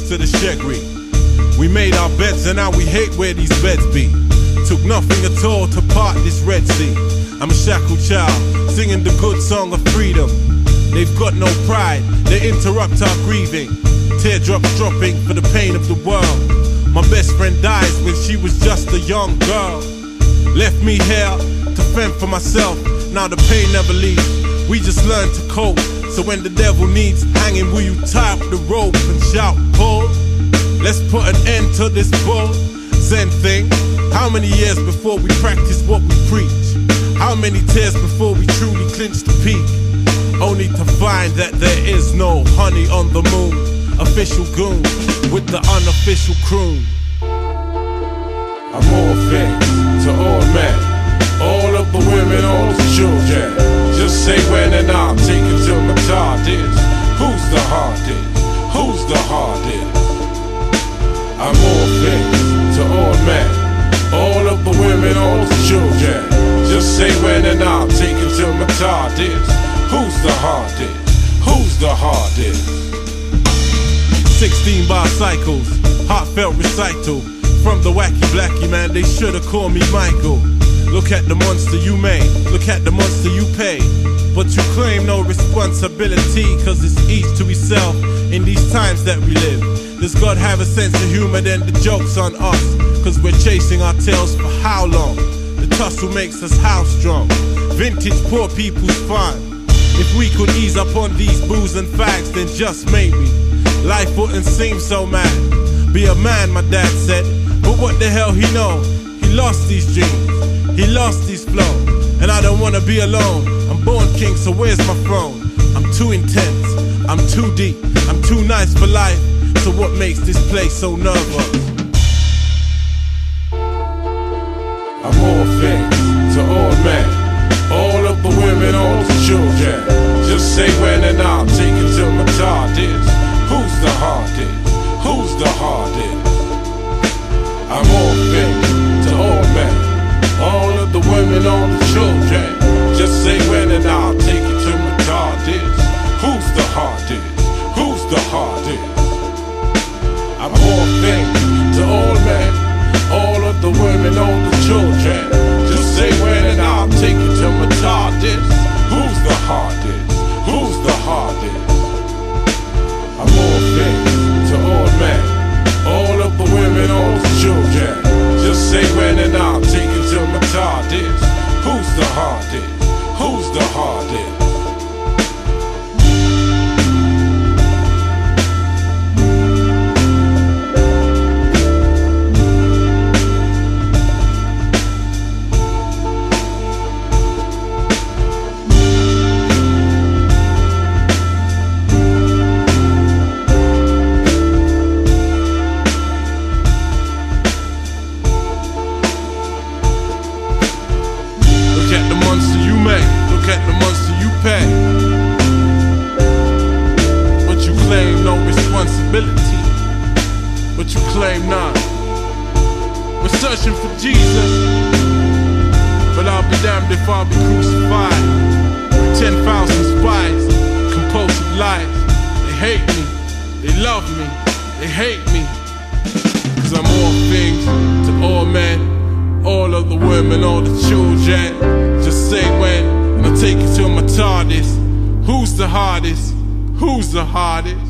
to the Shegri. We made our beds and now we hate where these beds be. Took nothing at all to part this Red Sea. I'm a shackled child, singing the good song of freedom. They've got no pride, they interrupt our grieving. Teardrops dropping for the pain of the world. My best friend dies when she was just a young girl. Left me here to fend for myself, now the pain never leaves. We just learn to cope, so when the devil needs hanging, will you tie up the rope and shout, pull? Let's put an end to this bull Zen thing. How many years before we practice what we preach? How many tears before we truly clinch the peak? Only to find that there is no honey on the moon. Official goon with the unofficial croon. I'm all things to all men, all of the women, all the children. Just say when and I'll take it till my tard is. Who's the hardest? Who's the hardest? I'm all things to all men, all of the women, all the children. Just say when and I'll take it till my tard is. Who's the hardest? Who's the hardest? 16 bar cycles, heartfelt recital. From the wacky blackie man, they should've called me Michael. Look at the monster you made, look at the monster you pay. But you claim no responsibility, cause it's each to himself in these times that we live. Does God have a sense of humor? Then the joke's on us, cause we're chasing our tails for how long? The tussle makes us how strong? Vintage poor people's fun. If we could ease up on these booze and fags, then just maybe life wouldn't seem so mad. Be a man, my dad said, but what the hell he know? He lost these dreams, he lost his flow. And I don't wanna be alone, I'm born king, so where's my throne? I'm too intense, I'm too deep, I'm too nice for life. So what makes this place so nervous? I'm all things to all men, all of the women, all the children. Just say when and I'll take it till my tard is. Who's the hardest? Who's the hardest? I'm all things to all men, all of the women, all the children. Just say when and I'll take it till my tard is. Who's the hardest? Who's the hardest? I'm all things to all men, all of the women, all the children. Just say when and I'll take it till my tard is. Who's the hardest? Who's the hardest? I'm all things to all men, all of the women, all the children. Just say when and I'll take it till my tard is. Who's the hardest? Who's the hardest? But you claim none. We're searching for Jesus, but I'll be damned if I'll be crucified with 10,000 spies, compulsive lies. They hate me, they love me, they hate me, cause I'm all things to all men, all of the women, all the children. Just say when, and I'll take it till my TARDIS. Who's the hardest? Who's the hardest?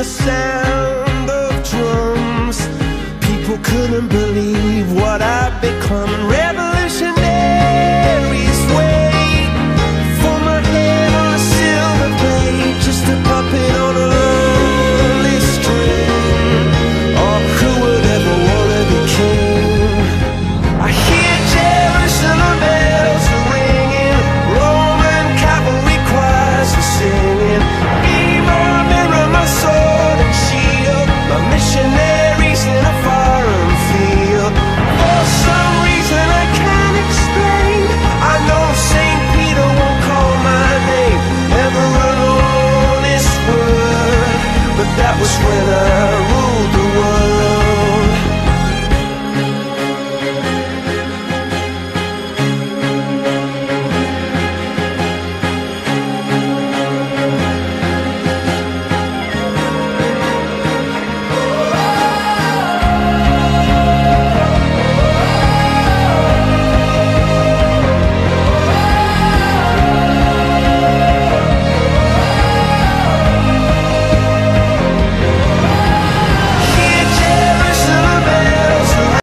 sound of drums. People couldn't believe what I'd become. And rebel